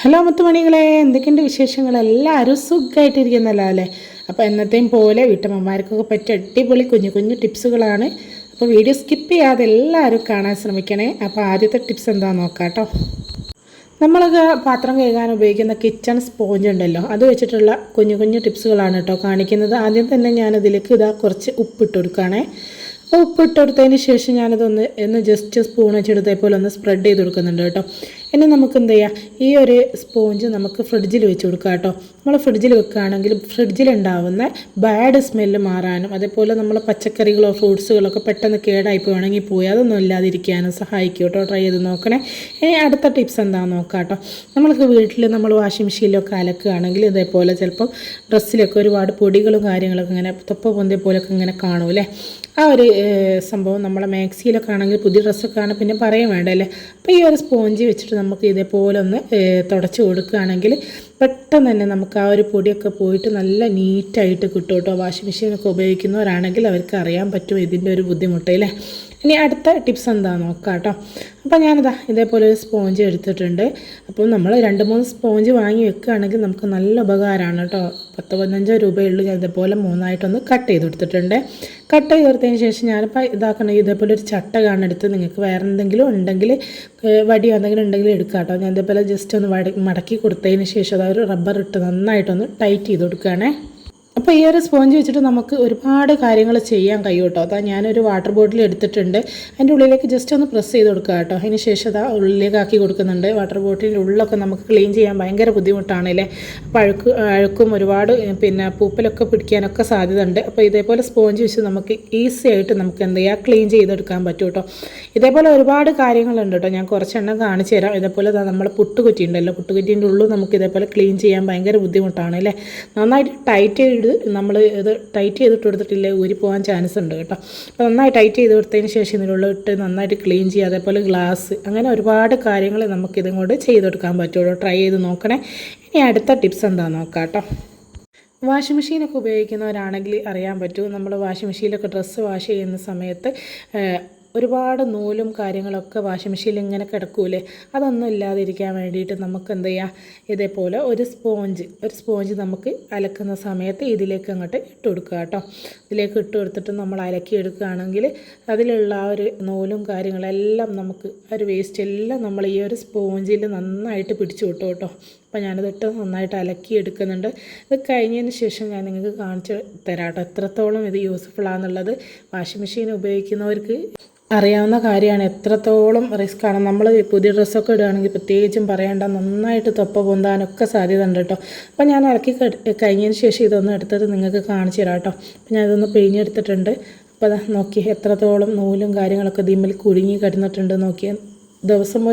Hello മുത്തുമണികളെ, എന്തൊക്കെയുണ്ട് വിശേഷങ്ങൾ? എല്ലാവരും സുഖമായിട്ടിരിക്കുന്നല്ലോ അല്ലേ? അപ്പോൾ എന്നത്തെയും പോലെ വീട്ടമ്മമാർക്കൊക്കെ പറ്റിയ അടിപൊളി കുഞ്ഞു കുഞ്ഞു ടിപ്സുകളാണ്. അപ്പോൾ വീഡിയോ സ്കിപ്പ് ചെയ്യാതെ എല്ലാവരും കാണാൻ ശ്രമിക്കണേ. അപ്പോൾ ആദ്യത്തെ ടിപ്സ് എന്താണെന്ന് നോക്കാം കേട്ടോ. നമ്മളൊക്കെ പാത്രം കഴുകാൻ ഉപയോഗിക്കുന്ന കിച്ചൺ സ്പോഞ്ച് ഉണ്ടല്ലോ, അത് വെച്ചിട്ടുള്ള കുഞ്ഞു കുഞ്ഞു ടിപ്സുകളാണ് കേട്ടോ കാണിക്കുന്നത്. ആദ്യം തന്നെ ഞാനതിലേക്ക് കുറച്ച് ഉപ്പിട്ട് കൊടുക്കുകയാണേ. അപ്പോൾ ഉപ്പിട്ട് കൊടുത്തതിന് ശേഷം ഞാനതൊന്ന് ജസ്റ്റ് സ്പൂൺ വെച്ചെടുത്തപ്പോൾ ഒന്ന് സ്പ്രെഡ് ചെയ്ത് കൊടുക്കുന്നുണ്ട് കേട്ടോ. ഇനി നമുക്ക് എന്ത് ചെയ്യാം, ഈ ഒരു സ്പോഞ്ച് നമുക്ക് ഫ്രിഡ്ജിൽ വെച്ച് കൊടുക്കാം കേട്ടോ. നമ്മൾ ഫ്രിഡ്ജിൽ വെക്കുകയാണെങ്കിൽ ഫ്രിഡ്ജിലുണ്ടാവുന്ന ബാഡ് സ്മെല്ല് മാറാനും അതേപോലെ നമ്മൾ പച്ചക്കറികളോ ഫ്രൂട്ട്സുകളൊക്കെ പെട്ടെന്ന് കേടായി ഉണങ്ങി പോയി അതൊന്നും ഇല്ലാതിരിക്കാനും സഹായിക്കും കേട്ടോ. ട്രൈ ചെയ്ത് നോക്കണേ. ഇനി അടുത്ത ടിപ്സ് എന്താണെന്ന് നോക്കാം കേട്ടോ. നമ്മൾക്ക് വീട്ടിൽ നമ്മൾ വാഷിംഗ് മെഷീനിലൊക്കെ അലക്കുകയാണെങ്കിൽ ഇതേപോലെ ചിലപ്പം ഡ്രസ്സിലൊക്കെ ഒരുപാട് പൊടികളും കാര്യങ്ങളൊക്കെ ഇങ്ങനെ തൊപ്പ പൊന്തിയ പോലൊക്കെ ഇങ്ങനെ കാണൂല്ലേ. ആ ഒരു സംഭവം നമ്മളെ മാക്സിയിലൊക്കെ ആണെങ്കിൽ പുതിയ ഡ്രസ്സൊക്കെ ആണ് പിന്നെ പറയാൻ വേണ്ടല്ലേ. അപ്പോൾ ഈ ഒരു സ്പോഞ്ച് വെച്ചിട്ട് നമുക്ക് ഇതേപോലെ ഒന്ന് തുടച്ച് കൊടുക്കുകയാണെങ്കിൽ പെട്ടെന്ന് തന്നെ നമുക്ക് ആ ഒരു പൊടിയൊക്കെ പോയിട്ട് നല്ല നീറ്റായിട്ട് കിട്ടും കേട്ടോ. വാഷിംഗ് മെഷീനൊക്കെ ഉപയോഗിക്കുന്നവരാണെങ്കിൽ അവർക്ക് അറിയാൻ പറ്റും ഇതിൻ്റെ ഒരു ബുദ്ധിമുട്ട് അല്ലേ. ഇനി അടുത്ത ടിപ്സ് എന്താണെന്ന് നോക്കാം കേട്ടോ. അപ്പോൾ ഇതേപോലെ ഒരു സ്പോഞ്ച് എടുത്തിട്ടുണ്ട്. അപ്പോൾ നമ്മൾ 2-3 സ്പോഞ്ച് വാങ്ങി വെക്കുകയാണെങ്കിൽ നമുക്ക് നല്ല ഉപകാരമാണ് കേട്ടോ. 10-15 രൂപയുള്ളൂ. ഞാൻ ഇതേപോലെ 3ആയിട്ടൊന്ന് കട്ട് ചെയ്ത് കൊടുത്തിട്ടുണ്ട്. കട്ട് ചെയ്ത് കൊടുത്തതിന് ശേഷം ഞാനിപ്പോൾ ഇതേപോലെ ഒരു ചട്ട എടുത്ത് നിങ്ങൾക്ക് വേറെ എന്തെങ്കിലും ഉണ്ടെങ്കിൽ വടിയോ എന്തെങ്കിലും ഉണ്ടെങ്കിൽ എടുക്കാം കേട്ടോ. ഞാൻ ഇതേപോലെ ജസ്റ്റ് ഒന്ന് മടക്കി കൊടുത്തതിന് ശേഷം അതൊരു റബ്ബർ ഇട്ട് നന്നായിട്ടൊന്ന് ടൈറ്റ് ചെയ്ത് കൊടുക്കുകയാണേ. അപ്പോൾ ഈ ഒരു സ്പോഞ്ച് വെച്ചിട്ട് നമുക്ക് ഒരുപാട് കാര്യങ്ങൾ ചെയ്യാൻ കഴിയും കേട്ടോ. അതാ ഞാനൊരു വാട്ടർ ബോട്ടിൽ എടുത്തിട്ടുണ്ട്. അതിൻ്റെ ഉള്ളിലേക്ക് ജസ്റ്റ് ഒന്ന് പ്രസ് ചെയ്ത് കൊടുക്കുക കേട്ടോ. അതിന് ശേഷം ഉള്ളിലേക്ക് ആക്കി കൊടുക്കുന്നുണ്ട്. വാട്ടർ ബോട്ടിലിൻ്റെ ഉള്ളൊക്കെ നമുക്ക് ക്ലീൻ ചെയ്യാൻ ഭയങ്കര ബുദ്ധിമുട്ടാണല്ലേ. അപ്പോൾ അഴുക്കും ഒരുപാട് പിന്നെ പൂപ്പലൊക്കെ പിടിക്കാനൊക്കെ സാധ്യത ഉണ്ട്. അപ്പോൾ ഇതേപോലെ സ്പോഞ്ച് വെച്ച് നമുക്ക് ഈസി ആയിട്ട് നമുക്ക് എന്ത് ചെയ്യുക, ക്ലീൻ ചെയ്തെടുക്കാൻ പറ്റും കേട്ടോ. ഇതേപോലെ ഒരുപാട് കാര്യങ്ങളുണ്ട് കേട്ടോ. ഞാൻ കുറച്ചെണ്ണം കാണിച്ചു തരാം. ഇതേപോലെ നമ്മൾ പുട്ടുകുറ്റി ഉണ്ടല്ലോ, പുട്ടുകുറ്റീൻ്റെ ഉള്ളിൽ നമുക്ക് ഇതേപോലെ ക്ലീൻ ചെയ്യാൻ ഭയങ്കര ബുദ്ധിമുട്ടാണ് അല്ലേ. നന്നായിട്ട് ടൈറ്റ് ചെയ്ത് നമ്മൾ ഇത് ടൈറ്റ് ചെയ്തിട്ട് കൊടുത്തിട്ടില്ലേ ഊരി പോകാൻ ചാൻസ് ഉണ്ട് കേട്ടോ. അപ്പോൾ നന്നായി ടൈറ്റ് ചെയ്ത് കൊടുത്തതിന് ശേഷം ഇതിനുള്ള ഇട്ട് നന്നായിട്ട് ക്ലീൻ ചെയ്യുക. അതേപോലെ ഗ്ലാസ്, അങ്ങനെ ഒരുപാട് കാര്യങ്ങൾ നമുക്കിതും കൊണ്ട് ചെയ്തെടുക്കാൻ പറ്റുള്ളൂ. ട്രൈ ചെയ്ത് നോക്കണേ. ഇനി അടുത്ത ടിപ്സ് എന്താണെന്ന് നോക്കാം കേട്ടോ. വാഷിംഗ് മെഷീനൊക്കെ ഉപയോഗിക്കുന്നവരാണെങ്കിൽ അറിയാൻ പറ്റും, നമ്മൾ വാഷിംഗ് മെഷീനിലൊക്കെ ഡ്രസ്സ് വാഷ് ചെയ്യുന്ന സമയത്ത് ഒരുപാട് നൂലും കാര്യങ്ങളൊക്കെ വാഷിംഗ് മെഷീനിൽ ഇങ്ങനെ കിടക്കൂലേ. അതൊന്നും ഇല്ലാതിരിക്കാൻ വേണ്ടിയിട്ട് നമുക്ക് എന്ത് ചെയ്യാം, ഇതേപോലെ ഒരു സ്പോഞ്ച് നമുക്ക് അലക്കുന്ന സമയത്ത് ഇതിലേക്ക് അങ്ങോട്ട് ഇട്ട് കൊടുക്കുക കേട്ടോ. ഇതിലേക്ക് ഇട്ട് കൊടുത്തിട്ട് നമ്മൾ അലക്കി എടുക്കുകയാണെങ്കിൽ അതിലുള്ള ആ ഒരു നൂലും കാര്യങ്ങളെല്ലാം നമുക്ക് ഒരു വേസ്റ്റ് എല്ലാം നമ്മൾ ഈ ഒരു സ്പോഞ്ചിൽ നന്നായിട്ട് പിടിച്ചു കിട്ടും കേട്ടോ. അപ്പോൾ ഞാനിതിട്ട് നന്നായിട്ട് അലക്കി എടുക്കുന്നുണ്ട്. ഇത് കഴിഞ്ഞതിന് ശേഷം ഞാൻ നിങ്ങൾക്ക് കാണിച്ച് തരാം കേട്ടോ എത്രത്തോളം ഇത് യൂസ്ഫുൾ ആണെന്നുള്ളത്. വാഷിംഗ് മെഷീൻ ഉപയോഗിക്കുന്നവർക്ക് അറിയാവുന്ന കാര്യമാണ് എത്രത്തോളം റിസ്ക്കാണ്. നമ്മൾ പുതിയ ഡ്രസ്സൊക്കെ ഇടുകയാണെങ്കിൽ പ്രത്യേകിച്ചും പറയേണ്ട, നന്നായിട്ട് തൊപ്പ പൊന്താനൊക്കെ സാധ്യത ഉണ്ട് കേട്ടോ. അപ്പോൾ ഞാൻ ഇറക്കി കഴിഞ്ഞതിന് ശേഷം ഇതൊന്ന് എടുത്തിട്ട് നിങ്ങൾക്ക് കാണിച്ചു തരാം കേട്ടോ. അപ്പോൾ ഞാനിതൊന്ന് പിഴിഞ്ഞെടുത്തിട്ടുണ്ട്. അപ്പോൾ അതാ നോക്കി എത്രത്തോളം നൂലും കാര്യങ്ങളൊക്കെ ഇതിന്മേൽ കുടുങ്ങി കിടന്നിട്ടുണ്ട് നോക്കിയാൽ. ദിവസം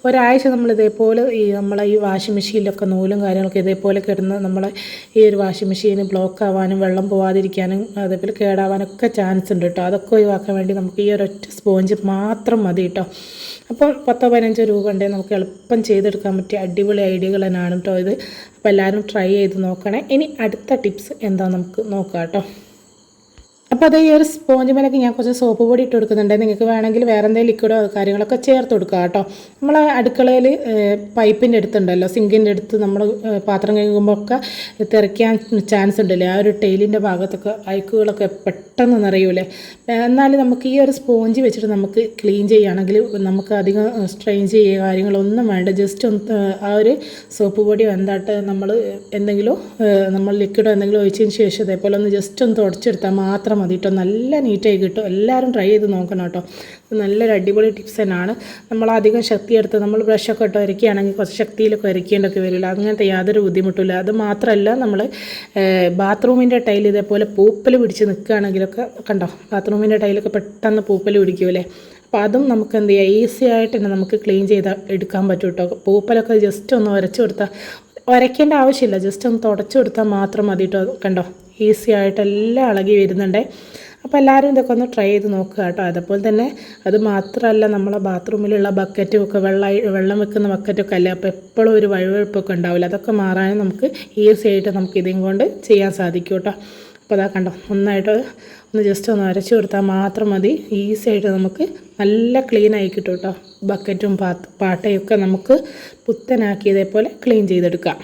ഒരാഴ്ച നമ്മൾ ഇതേപോലെ നമ്മളെ ഈ വാഷിംഗ് മെഷീനിലൊക്കെ നൂലും കാര്യങ്ങളൊക്കെ ഇതേപോലെ കിടന്ന് നമ്മളെ ഈ ഒരു വാഷിംഗ് മെഷീന് ബ്ലോക്ക് ആവാനും വെള്ളം പോവാതിരിക്കാനും അതേപോലെ കേടാവാനൊക്കെ ചാൻസ് ഉണ്ട് കേട്ടോ. അതൊക്കെ ഒഴിവാക്കാൻ വേണ്ടി നമുക്ക് ഈ ഒരൊറ്റ സ്പോഞ്ച് മാത്രം മതി കേട്ടോ. അപ്പം 10-15 രൂപ ഉണ്ടെങ്കിൽ നമുക്ക് എളുപ്പം ചെയ്തെടുക്കാൻ പറ്റിയ അടിപൊളി ഐഡിയകൾ തന്നെയാണ് കേട്ടോ ഇത്. അപ്പോൾ എല്ലാവരും ട്രൈ ചെയ്ത് നോക്കണേ. ഇനി അടുത്ത ടിപ്സ് എന്താ നമുക്ക് നോക്കാം കേട്ടോ. അപ്പോൾ അത് ഈ ഒരു സ്പോഞ്ച് മേലേക്ക് ഞാൻ കുറച്ച് സോപ്പ് പൊടി ഇട്ട് കൊടുക്കുന്നുണ്ട്. നിങ്ങൾക്ക് വേണമെങ്കിൽ വേറെ എന്തെങ്കിലും ലിക്വിഡോ കാര്യങ്ങളൊക്കെ ചേർത്ത് കൊടുക്കുക കേട്ടോ. നമ്മൾ അടുക്കളയിൽ പൈപ്പിൻ്റെ അടുത്തുണ്ടല്ലോ, സിങ്കിൻ്റെ അടുത്ത് നമ്മൾ പാത്രം കഴുകുമ്പോൾ ഒക്കെ തെറിക്കാൻ ചാൻസ് ഉണ്ടല്ലേ. ആ ഒരു ടൈലിൻ്റെ ഭാഗത്തൊക്കെ അഴുക്കുകളൊക്കെ പെട്ടെന്ന് നിറയൂലേ. എന്നാലും നമുക്ക് ഈ ഒരു സ്പോഞ്ച് വെച്ചിട്ട് നമുക്ക് ക്ലീൻ ചെയ്യുകയാണെങ്കിൽ നമുക്ക് അധികം സ്ട്രെയിൻ ചെയ്യുക കാര്യങ്ങളൊന്നും വേണ്ട. ജസ്റ്റ് ഒന്ന് ആ ഒരു സോപ്പ് പൊടിയോ നമ്മൾ എന്തെങ്കിലും നമ്മൾ ലിക്വിഡോ എന്തെങ്കിലും ഒഴിച്ചതിന് ശേഷം ഇതേപോലെ ഒന്ന് ജസ്റ്റ് ഒന്ന് തുടച്ചെടുത്താൽ മാത്രം മതി കേട്ടോ. നല്ല നീറ്റായി കിട്ടും. എല്ലാവരും ട്രൈ ചെയ്ത് നോക്കണം കേട്ടോ. നല്ലൊരു അടിപൊളി ടിപ്സ് തന്നെയാണ്. നമ്മളധികം ശക്തി എടുത്ത് നമ്മൾ ബ്രഷൊക്കെ ഇട്ട് വരയ്ക്കുകയാണെങ്കിൽ കുറച്ച് ശക്തിയിലൊക്കെ വരയ്ക്കേണ്ടൊക്കെ വരില്ല. അങ്ങനത്തെ യാതൊരു ബുദ്ധിമുട്ടില്ല. അത് മാത്രമല്ല നമ്മൾ ബാത്റൂമിൻ്റെ ടൈൽ ഇതേപോലെ പൂപ്പൽ പിടിച്ച് നിൽക്കുകയാണെങ്കിലൊക്കെ കണ്ടോ, ബാത്റൂമിൻ്റെ ടൈലൊക്കെ പെട്ടെന്ന് പൂപ്പൽ പിടിക്കുമല്ലേ. അപ്പോൾ അതും നമുക്ക് എന്ത് ചെയ്യാം, ഈസി ആയിട്ട് തന്നെ നമുക്ക് ക്ലീൻ ചെയ്ത് എടുക്കാൻ പറ്റും കേട്ടോ. പൂപ്പലൊക്കെ ജസ്റ്റ് ഒന്ന് ഉരച്ചു കൊടുത്താൽ, ഉരയ്ക്കേണ്ട ആവശ്യമില്ല, ജസ്റ്റ് ഒന്ന് തുടച്ചു കൊടുത്താൽ മാത്രം മതി കേട്ടോ. കണ്ടോ, ഈസി ആയിട്ട് എല്ലാം ഇളകി വരുന്നുണ്ട്. അപ്പോൾ എല്ലാവരും ഇതൊക്കെ ഒന്ന് ട്രൈ ചെയ്ത് നോക്കുക കേട്ടോ. അതുപോലെ തന്നെ അത് മാത്രമല്ല, നമ്മളെ ബാത്റൂമിലുള്ള ബക്കറ്റും ഒക്കെ വെള്ളം വെക്കുന്ന ബക്കറ്റൊക്കെ അല്ലേ, അപ്പോൾ എപ്പോഴും ഒരു വഴുവഴുപ്പൊക്കെ ഉണ്ടാവില്ല. അതൊക്കെ മാറാനും നമുക്ക് ഈസി ആയിട്ട് നമുക്ക് ഇതും കൊണ്ട് ചെയ്യാൻ സാധിക്കും കേട്ടോ. അപ്പോൾ അതാ കണ്ടോ, നന്നായിട്ട് ഒന്ന് ജസ്റ്റ് ഒന്ന് അരച്ചു കൊടുത്താൽ മാത്രം മതി. ഈസി ആയിട്ട് നമുക്ക് നല്ല ക്ലീനായി കിട്ടും കേട്ടോ. ബക്കറ്റും പാട്ടയൊക്കെ നമുക്ക് പുത്തനാക്കി ഇതേപോലെ ക്ലീൻ ചെയ്തെടുക്കാം.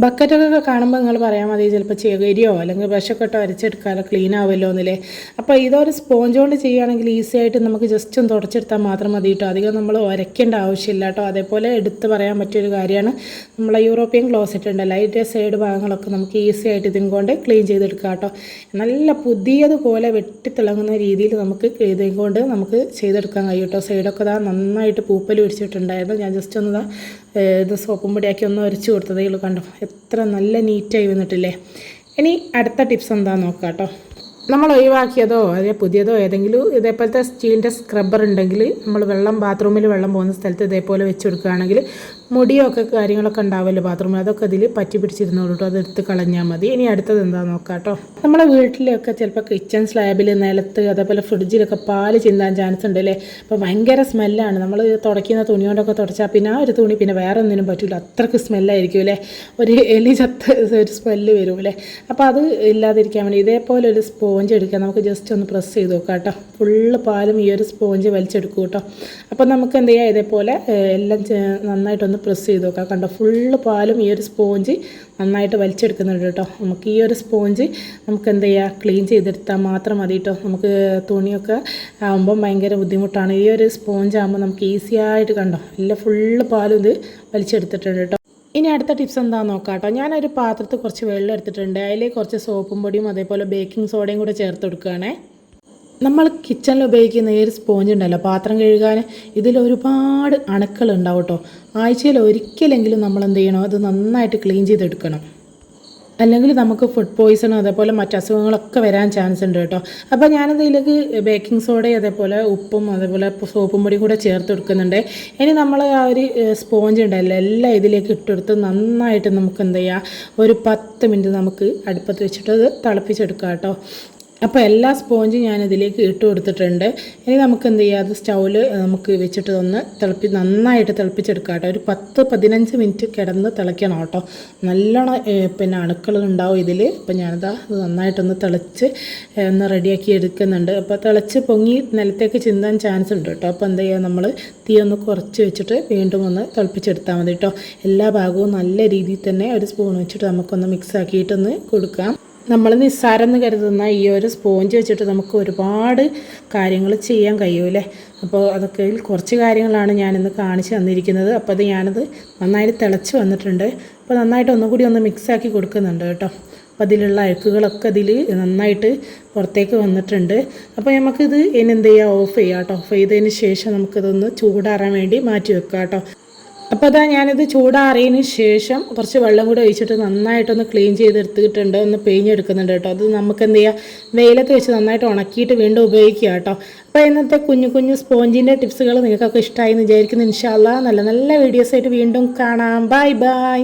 ബക്കറ്റൊക്കെ കാണുമ്പോൾ നിങ്ങൾ പറയാൻ മതി ചിലപ്പോൾ ചകിരിയോ അല്ലെങ്കിൽ ബ്രഷൊക്കെ ഇട്ടോ അരച്ചെടുക്കാമല്ലോ, ക്ലീൻ ആവുമല്ലോ എന്നില്ലേ. അപ്പോൾ ഇതൊരു സ്പോഞ്ച് കൊണ്ട് ചെയ്യുകയാണെങ്കിൽ ഈസി ആയിട്ട് നമുക്ക് ജസ്റ്റ് ഒന്ന് തുടച്ചെടുത്താൽ മാത്രം മതി കേട്ടോ. അധികം നമ്മൾ ഉരയ്ക്കേണ്ട ആവശ്യമില്ല കേട്ടോ. അതേപോലെ എടുത്ത് പറയാൻ പറ്റിയൊരു കാര്യമാണ്, നമ്മളെ യൂറോപ്യൻ ക്ലോസറ്റ് ഉണ്ടല്ലോ, അതിൻ്റെ സൈഡ് ഭാഗങ്ങളൊക്കെ നമുക്ക് ഈസി ആയിട്ട് ഇതിൻ കൊണ്ട് ക്ലീൻ ചെയ്തെടുക്കാം കേട്ടോ. നല്ല പുതിയതുപോലെ വെട്ടിത്തിളങ്ങുന്ന രീതിയിൽ നമുക്ക് ഇതിൻ കൊണ്ട് നമുക്ക് ചെയ്തെടുക്കാൻ കഴിയും കേട്ടോ. സൈഡൊക്കെ നന്നായിട്ട് പൂപ്പൽ പിടിച്ചിട്ടുണ്ടായിരുന്നു. ഞാൻ ജസ്റ്റ് ഒന്ന് ഇത് സോപ്പും പൊടിയാക്കി ഒന്ന് ഉരച്ച് കൊടുത്തതേ ഉള്ളൂ. കണ്ടോ എത്ര നല്ല നീറ്റായി വന്നിട്ടില്ലേ. ഇനി അടുത്ത ടിപ്സ് എന്താണെന്ന് നോക്കാം കേട്ടോ. നമ്മൾ ഒഴിവാക്കിയതോ അതേ പുതിയതോ ഏതെങ്കിലും ഇതേപോലത്തെ സ്റ്റീലിൻ്റെ സ്ക്രബ്ബർ ഉണ്ടെങ്കിൽ നമ്മൾ ബാത്റൂമിൽ വെള്ളം പോകുന്ന സ്ഥലത്ത് ഇതേപോലെ വെച്ച് കൊടുക്കുകയാണെങ്കിൽ മുടിയൊക്കെ കാര്യങ്ങളൊക്കെ ഉണ്ടാവുമല്ലോ ബാത്റൂമിൽ, അതൊക്കെ അതിൽ പറ്റി പിടിച്ചിരുന്നോളൂ കേട്ടോ. അതെടുത്ത് കളഞ്ഞാൽ മതി. ഇനി അടുത്തത് എന്താണെന്ന് നോക്കാം കേട്ടോ. നമ്മളെ വീട്ടിലൊക്കെ ചിലപ്പോൾ കിച്ചൺ സ്ലാബിൽ നിലത്ത് അതേപോലെ ഫ്രിഡ്ജിലൊക്കെ പാല് ചിന്താൻ ചാൻസ് ഉണ്ട് അല്ലേ. അപ്പോൾ ഭയങ്കര സ്മെല്ലാണ്. നമ്മൾ തുടയ്ക്കുന്ന തുണി കൊണ്ടൊക്കെ തുടച്ചാൽ പിന്നെ ആ ഒരു തുണി പിന്നെ വേറെ ഒന്നിനും പറ്റില്ല, അത്രയ്ക്ക് സ്മെല്ലായിരിക്കും അല്ലേ. ഒരു എലി ചത്ത ഒരു സ്മെല്ല് വരും അല്ലേ. അപ്പോൾ അത് ഇല്ലാതിരിക്കാൻ വേണ്ടി ഇതേപോലെ ഒരു സ്പോഞ്ച് എടുക്കുക. നമുക്ക് ജസ്റ്റ് ഒന്ന് പ്രസ് ചെയ്ത് നോക്കാം കേട്ടോ. ഫുള്ള് പാലും ഈ ഒരു സ്പോഞ്ച് വലിച്ചെടുക്കും കേട്ടോ. അപ്പോൾ നമുക്ക് എന്ത് ചെയ്യാം, ഇതേപോലെ എല്ലാം നന്നായിട്ടൊന്ന് പ്രസ് ചെയ്ത് നോക്കാം. കണ്ടോ ഫുള്ള് പാലും ഈ ഒരു സ്പോഞ്ച് നന്നായിട്ട് വലിച്ചെടുക്കുന്നുണ്ട് കേട്ടോ. നമുക്ക് ഈ ഒരു സ്പോഞ്ച് നമുക്ക് എന്ത് ചെയ്യുക, ക്ലീൻ ചെയ്തെടുത്താൽ മാത്രം മതി കേട്ടോ. നമുക്ക് തുണിയൊക്കെ ആകുമ്പം ഭയങ്കര ബുദ്ധിമുട്ടാണ്. ഈ ഒരു സ്പോഞ്ച് ആകുമ്പോൾ നമുക്ക് ഈസി ആയിട്ട് കണ്ടോ എല്ലാം ഫുള്ള് പാലും ഇത് വലിച്ചെടുത്തിട്ടുണ്ട് കേട്ടോ. ഇനി അടുത്ത ടിപ്സ് എന്താണെന്ന് നോക്കാം കേട്ടോ. ഞാനൊരു പാത്രത്തിൽ കുറച്ച് വെള്ളം എടുത്തിട്ടുണ്ട്. അതിൽ കുറച്ച് സോപ്പും പൊടിയും അതേപോലെ ബേക്കിംഗ് സോഡയും കൂടെ ചേർത്ത് കൊടുക്കുകയാണേ. നമ്മൾ കിച്ചണിൽ ഉപയോഗിക്കുന്ന ഈ ഒരു സ്പോഞ്ച് ഉണ്ടല്ലോ പാത്രം കഴുകാൻ, ഇതിലൊരുപാട് അണുക്കളുണ്ടാവും കേട്ടോ. ആഴ്ചയിൽ ഒരിക്കലെങ്കിലും നമ്മൾ എന്ത് ചെയ്യണം, അത് നന്നായിട്ട് ക്ലീൻ ചെയ്തെടുക്കണം. അല്ലെങ്കിൽ നമുക്ക് ഫുഡ് പോയ്സണും അതേപോലെ മറ്റ് അസുഖങ്ങളൊക്കെ വരാൻ ചാൻസ് ഉണ്ട് കേട്ടോ. അപ്പോൾ ഞാനതിലേക്ക് ബേക്കിംഗ് സോഡയും അതേപോലെ ഉപ്പും അതേപോലെ സോപ്പും പൊടിയും കൂടെ ചേർത്ത് കൊടുക്കുന്നുണ്ട്. ഇനി നമ്മൾ ആ ഒരു സ്പോഞ്ച് ഉണ്ടല്ലോ എല്ലാം ഇതിലേക്ക് ഇട്ടെടുത്ത് നന്നായിട്ട് നമുക്ക് എന്ത് ചെയ്യുക, ഒരു 10 മിനിറ്റ് നമുക്ക് അടുപ്പത്ത് വെച്ചിട്ട് അത് തിളപ്പിച്ചെടുക്കാം കേട്ടോ. അപ്പോൾ എല്ലാ സ്പോഞ്ചും ഞാനിതിലേക്ക് ഇട്ട് കൊടുത്തിട്ടുണ്ട്. ഇനി നമുക്ക് എന്ത് ചെയ്യുക, അത് സ്റ്റൗവിൽ നമുക്ക് വെച്ചിട്ട് നന്നായിട്ട് തിളപ്പിച്ചെടുക്കാം കേട്ടോ. ഒരു 10-15 മിനിറ്റ് കിടന്ന് തിളയ്ക്കണം കേട്ടോ. നല്ലോണം പിന്നെ അണുക്കളുണ്ടാവും ഇതിൽ. അപ്പോൾ ഞാനത് നന്നായിട്ടൊന്ന് തിളച്ച് ഒന്ന് റെഡിയാക്കി എടുക്കുന്നുണ്ട്. അപ്പോൾ തിളച്ച് പൊങ്ങി നിലത്തേക്ക് ചിന്താൻ ചാൻസ് ഉണ്ട് കേട്ടോ. അപ്പോൾ എന്ത് ചെയ്യുക, നമ്മൾ തീ ഒന്ന് കുറച്ച് വെച്ചിട്ട് വീണ്ടും ഒന്ന് തിളപ്പിച്ചെടുത്താൽ മതി കേട്ടോ. എല്ലാ ഭാഗവും നല്ല രീതിയിൽ തന്നെ ഒരു സ്പൂൺ വെച്ചിട്ട് നമുക്കൊന്ന് മിക്സ് ആക്കിയിട്ടൊന്ന് കൊടുക്കാം. നമ്മൾ നിസ്സാരെന്ന് കരുതുന്ന ഈ ഒരു സ്പോഞ്ച് വെച്ചിട്ട് നമുക്ക് ഒരുപാട് കാര്യങ്ങൾ ചെയ്യാൻ കഴിയൂലേ. അപ്പോൾ അതൊക്കെ കുറച്ച് കാര്യങ്ങളാണ് ഞാനിന്ന് കാണിച്ച് തന്നിരിക്കുന്നത്. അപ്പോൾ അത് ഞാനത് നന്നായിട്ട് തിളച്ച് വന്നിട്ടുണ്ട്. അപ്പോൾ നന്നായിട്ട് ഒന്നുകൂടി ഒന്ന് മിക്സാക്കി കൊടുക്കുന്നുണ്ട് കേട്ടോ. അപ്പോൾ അതിലുള്ള അഴുക്കുകളൊക്കെ അതിൽ നന്നായിട്ട് പുറത്തേക്ക് വന്നിട്ടുണ്ട്. അപ്പോൾ നമുക്കിത് ഇനി എന്ത് ചെയ്യുക, ഓഫ് ചെയ്യാം കേട്ടോ. ഓഫ് ചെയ്തതിന് ശേഷം നമുക്കിതൊന്ന് ചൂടാറാൻ വേണ്ടി മാറ്റി വെക്കാം കേട്ടോ. അപ്പോൾ അതാ ഞാനിത് ചൂടാറിയതിന് ശേഷം കുറച്ച് വെള്ളം കൂടെ ഒഴിച്ചിട്ട് നന്നായിട്ടൊന്ന് ക്ലീൻ ചെയ്തെടുത്തിട്ടുണ്ട്, ഒന്ന് പിഴിഞ്ഞെടുക്കുന്നുണ്ട് കേട്ടോ. അത് നമുക്ക് എന്ത് ചെയ്യുക, വെയിലത്ത് വെച്ച് നന്നായിട്ട് ഉണക്കിയിട്ട് വീണ്ടും ഉപയോഗിക്കുക കേട്ടോ. അപ്പോൾ ഇന്നത്തെ കുഞ്ഞു കുഞ്ഞു സ്പോഞ്ചിൻ്റെ ടിപ്സുകൾ നിങ്ങൾക്കൊക്കെ ഇഷ്ടമായി എന്ന് വിചാരിക്കുന്നു. ഇൻഷാ അല്ലാഹ് നല്ല നല്ല വീഡിയോസായിട്ട് വീണ്ടും കാണാം. Bye bye.